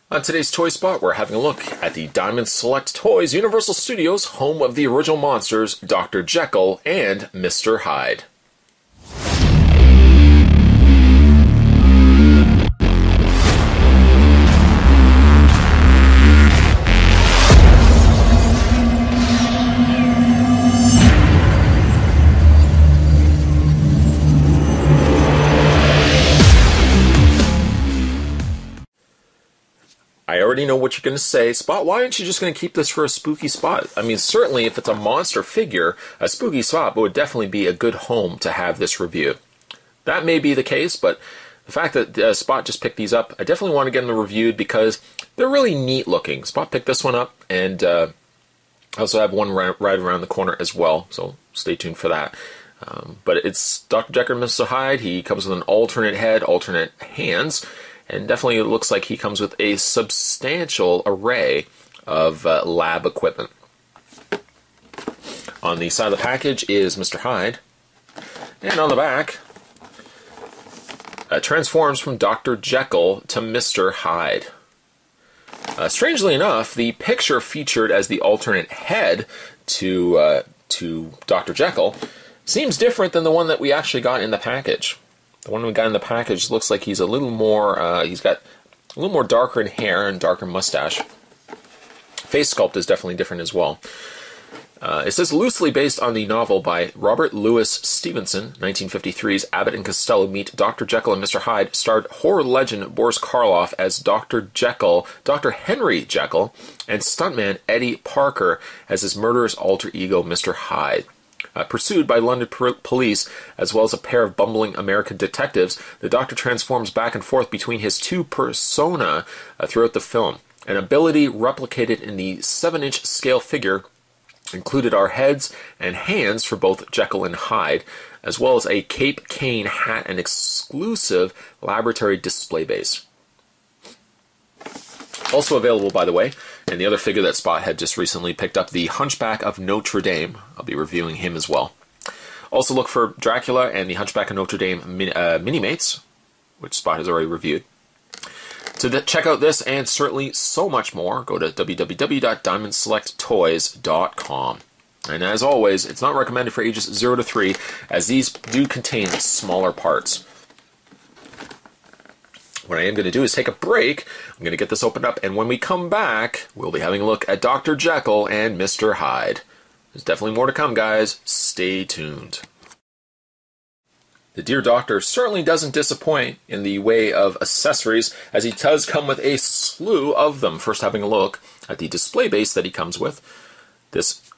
On today's Toy Spot, we're having a look at the Diamond Select Toys Universal Studios, home of the original monsters, Dr. Jekyll and Mr. Hyde. I already know what you're going to say. Spot, why aren't you just going to keep this for a spooky spot? I mean, certainly if it's a monster figure, a spooky spot would definitely be a good home to have this review. That may be the case, but the fact that Spot just picked these up, I definitely want to get them reviewed because they're really neat looking. Spot picked this one up, and I also have one right around the corner as well, so stay tuned for that. But it's Dr. Jekyll and Mr. Hyde. He comes with an alternate head, alternate hands, and definitely it looks like he comes with a substantial array of lab equipment. On the side of the package is Mr. Hyde, and on the back, transforms from Dr. Jekyll to Mr. Hyde. Strangely enough, the picture featured as the alternate head to Dr. Jekyll seems different than the one that we actually got in the package. The one we got in the package looks like he's a little more, he's got a little more darker in hair and darker mustache. Face sculpt is definitely different as well. It says loosely based on the novel by Robert Louis Stevenson, 1953's Abbott and Costello Meet Dr. Jekyll and Mr. Hyde, starred horror legend Boris Karloff as Dr. Jekyll, Dr. Henry Jekyll, and stuntman Eddie Parker as his murderous alter ego Mr. Hyde. Pursued by London police, as well as a pair of bumbling American detectives, the Doctor transforms back and forth between his two persona throughout the film. An ability replicated in the 7-inch scale figure included our heads and hands for both Jekyll and Hyde, as well as a cape, cane, hat, and exclusive laboratory display base. Also available, by the way, and the other figure that Spot had just recently picked up, the Hunchback of Notre Dame. I'll be reviewing him as well. Also look for Dracula and the Hunchback of Notre Dame mini-mates, which Spot has already reviewed. To check out this and certainly so much more, go to www.diamondselecttoys.com. And as always, it's not recommended for ages 0 to 3, as these do contain smaller parts. What I am going to do is take a break. I'm going to get this opened up, and when we come back, we'll be having a look at Dr. Jekyll and Mr. Hyde. There's definitely more to come, guys. Stay tuned. The Dear Doctor certainly doesn't disappoint in the way of accessories, as he does come with a slew of them. First, having a look at the display base that he comes with. This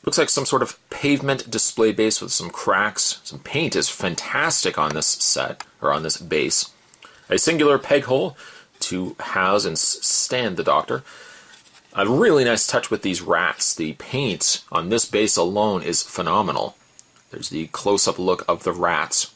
looks like some sort of pavement display base with some cracks. Some paint is fantastic on this set, or on this base. A singular peg hole to house and stand the Doctor. A really nice touch with these rats. The paint on this base alone is phenomenal. There's the close-up look of the rats.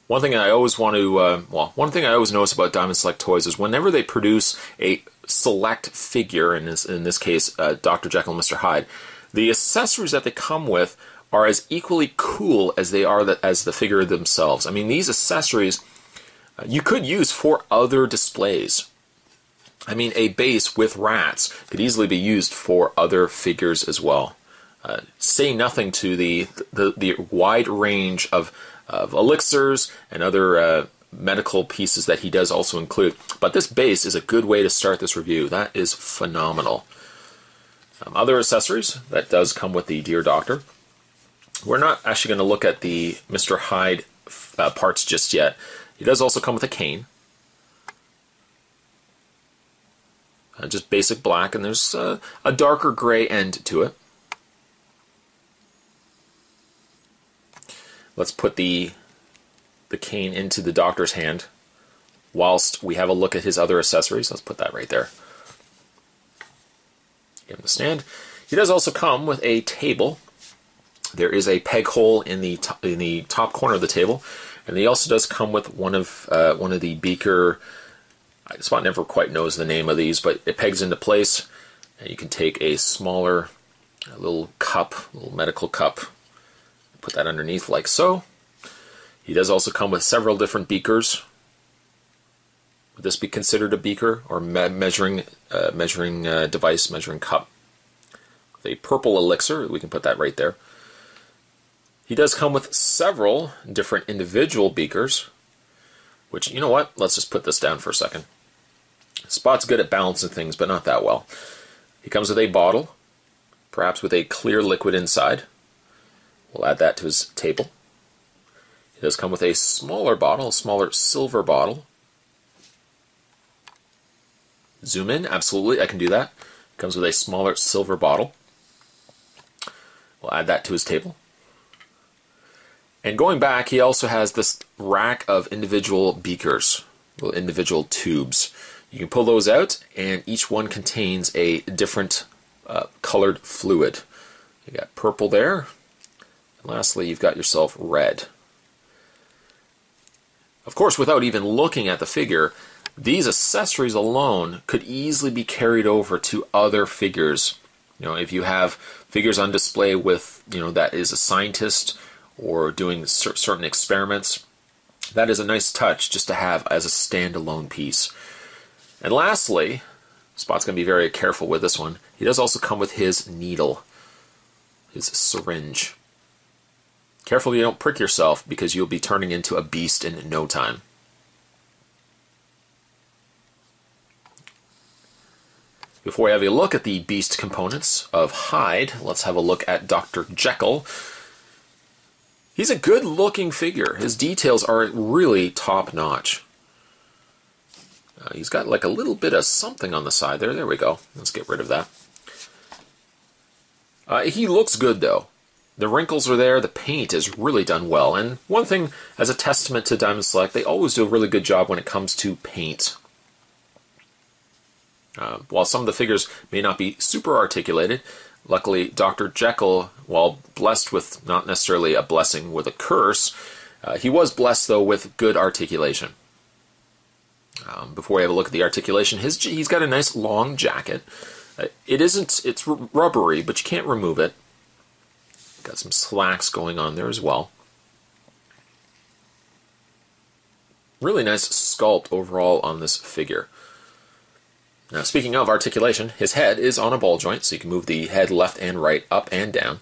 One thing I always want to, one thing I always notice about Diamond Select Toys is whenever they produce a select figure, in this case, Dr. Jekyll and Mr. Hyde, the accessories that they come with are as equally cool as they are as the figure themselves. I mean, these accessories you could use for other displays. I mean, a base with rats could easily be used for other figures as well. Say nothing to the wide range of elixirs and other medical pieces that he does also include. But this base is a good way to start this review. That is phenomenal. Other accessories that does come with the Dear Doctor. We're not actually going to look at the Mr. Hyde parts just yet. He does also come with a cane. Just basic black, and there's a darker gray end to it. Let's put the cane into the Doctor's hand whilst we have a look at his other accessories. Let's put that right there. Give him the stand. He does also come with a table. There is a peg hole in the top corner of the table, and he also does come with one of the beaker. Spot never quite knows the name of these, but it pegs into place, and you can take a smaller little cup, little medical cup, put that underneath like so. He does also come with several different beakers Would this be considered a beaker or measuring device, measuring cup? With a purple elixir, we can put that right there. He does come with several different individual beakers, which, you know what, let's just put this down for a second. Spot's good at balancing things, but not that well. He comes with a bottle, perhaps with a clear liquid inside. We'll add that to his table. He does come with a smaller bottle, a smaller silver bottle. Zoom in, absolutely, I can do that. He comes with a smaller silver bottle. We'll add that to his table. And going back, he also has this rack of individual beakers, little individual tubes. You can pull those out, and each one contains a different colored fluid. You got purple there, and lastly, you've got yourself red. Of course, without even looking at the figure, these accessories alone could easily be carried over to other figures. You know, if you have figures on display with, you know, that is a scientist or doing certain experiments, that is a nice touch just to have as a standalone piece. And lastly, Spot's going to be very careful with this one, he does also come with his needle, his syringe. Careful you don't prick yourself, because you'll be turning into a beast in no time. Before we have a look at the beast components of Hyde, let's have a look at Dr. Jekyll. He's a good looking figure. His details are really top notch. He's got like a little bit of something on the side there. There we go. Let's get rid of that. He looks good though. The wrinkles are there. The paint is really done well. And one thing, as a testament to Diamond Select, they always do a really good job when it comes to paint. While some of the figures may not be super articulated, luckily Dr. Jekyll, while blessed with not necessarily a blessing with a curse, he was blessed though with good articulation. Before we have a look at the articulation, he's got a nice long jacket. It's rubbery, but you can't remove it. Got some slacks going on there as well. Really nice sculpt overall on this figure. Now, speaking of articulation, his head is on a ball joint, so you can move the head left and right, up and down.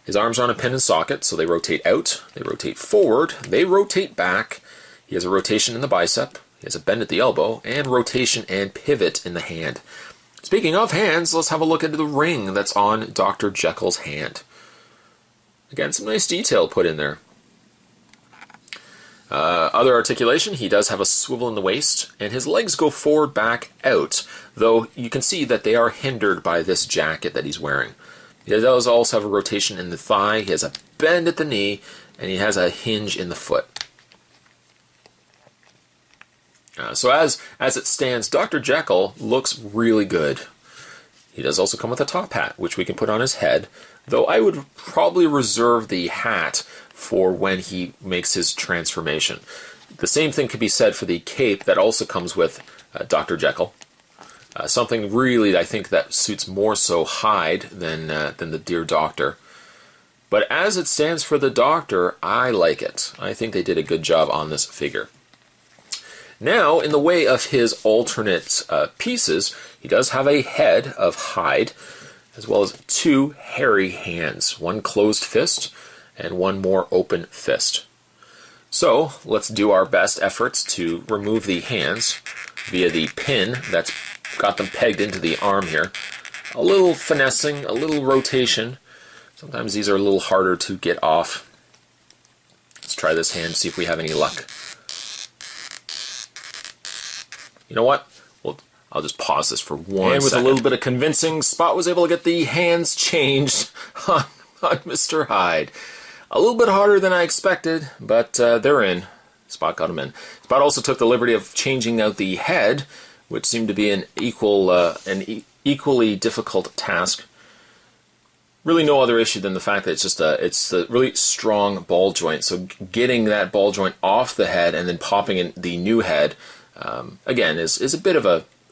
His arms are on a pin and socket, so they rotate out, they rotate forward, they rotate back. He has a rotation in the bicep, he has a bend at the elbow, and rotation and pivot in the hand. Speaking of hands, let's have a look at the ring that's on Dr. Jekyll's hand. Again, some nice detail put in there. Other articulation, he does have a swivel in the waist, and his legs go forward, back, out, though you can see that they are hindered by this jacket that he's wearing. He does also have a rotation in the thigh, he has a bend at the knee, and he has a hinge in the foot. So as it stands, Dr. Jekyll looks really good. He does also come with a top hat, which we can put on his head, though I would probably reserve the hat for when he makes his transformation. The same thing could be said for the cape that also comes with Dr. Jekyll. Something really, I think, that suits more so Hyde than the Dear Doctor. But as it stands for the Doctor, I like it. I think they did a good job on this figure. Now, in the way of his alternate pieces, he does have a head of Hyde, as well as two hairy hands, one closed fist and one more open fist. So let's do our best efforts to remove the hands via the pin that's got them pegged into the arm here. A little finessing, a little rotation. Sometimes these are a little harder to get off. Let's try this hand, see if we have any luck. You know what? Well, I'll just pause this for 1 second. And with a little bit of convincing, Spot was able to get the hands changed on Mr. Hyde. A little bit harder than I expected, but they're in. Spot got them in. Spot also took the liberty of changing out the head, which seemed to be an equally difficult task. Really no other issue than the fact that it's a really strong ball joint. So getting that ball joint off the head and then popping in the new head, again, is a bit of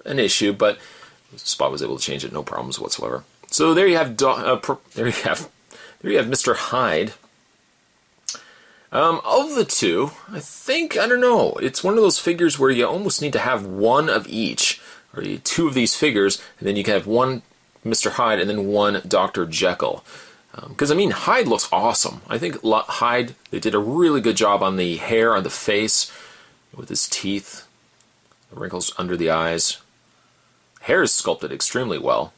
an issue, but Spot was able to change it, no problems whatsoever. So there you have Mr. Hyde. Of the two, I don't know, it's one of those figures where you almost need to have one of each, or two of these figures, and then you can have one Mr. Hyde and then one Dr. Jekyll. Because, I mean, Hyde looks awesome. I think Hyde, they did a really good job on the hair, on the face, with his teeth, the wrinkles under the eyes. Hair is sculpted extremely well.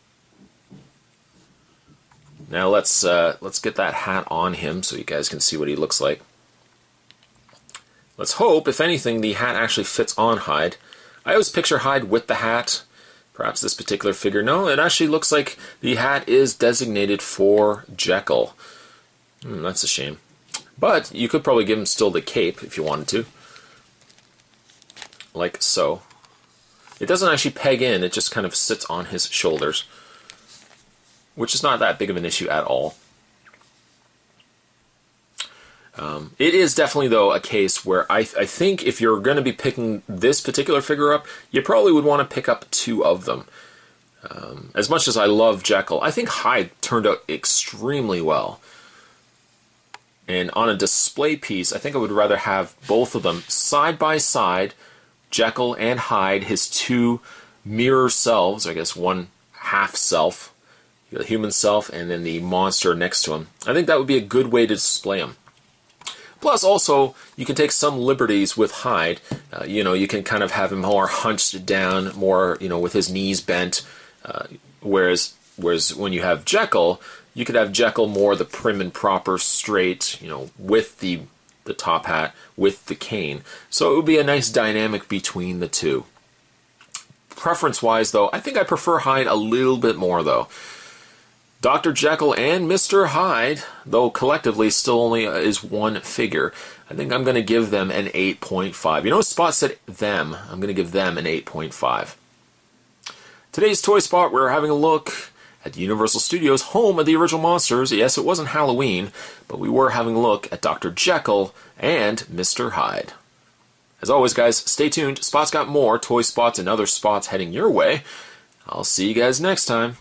Now let's get that hat on him so you guys can see what he looks like. Let's hope, if anything, the hat actually fits on Hyde. I always picture Hyde with the hat. Perhaps this particular figure. No, it actually looks like the hat is designated for Jekyll. That's a shame. But you could probably give him still the cape if you wanted to. Like so. It doesn't actually peg in, it just kind of sits on his shoulders. Which is not that big of an issue at all. It is definitely, though, a case where I think if you're going to be picking this particular figure up, you probably would want to pick up two of them. As much as I love Jekyll, I think Hyde turned out extremely well. And on a display piece, I think I would rather have both of them side by side, Jekyll and Hyde, his two mirror selves, I guess one half self, the human self, and then the monster next to him. I think that would be a good way to display them. Plus, also, you can take some liberties with Hyde. You can kind of have him more hunched down, more, with his knees bent. Whereas when you have Jekyll, you could have Jekyll more the prim and proper, straight, with the top hat, with the cane. So it would be a nice dynamic between the two. Preference-wise, though, I think I prefer Hyde a little bit more, though. Dr. Jekyll and Mr. Hyde, though collectively still only is one figure, I think I'm going to give them an 8.5. Spot said them. I'm going to give them an 8.5. Today's Toy Spot, we're having a look at Universal Studios' home of the original monsters. Yes, it wasn't Halloween, but we were having a look at Dr. Jekyll and Mr. Hyde. As always, guys, stay tuned. Spot's got more toy spots and other spots heading your way. I'll see you guys next time.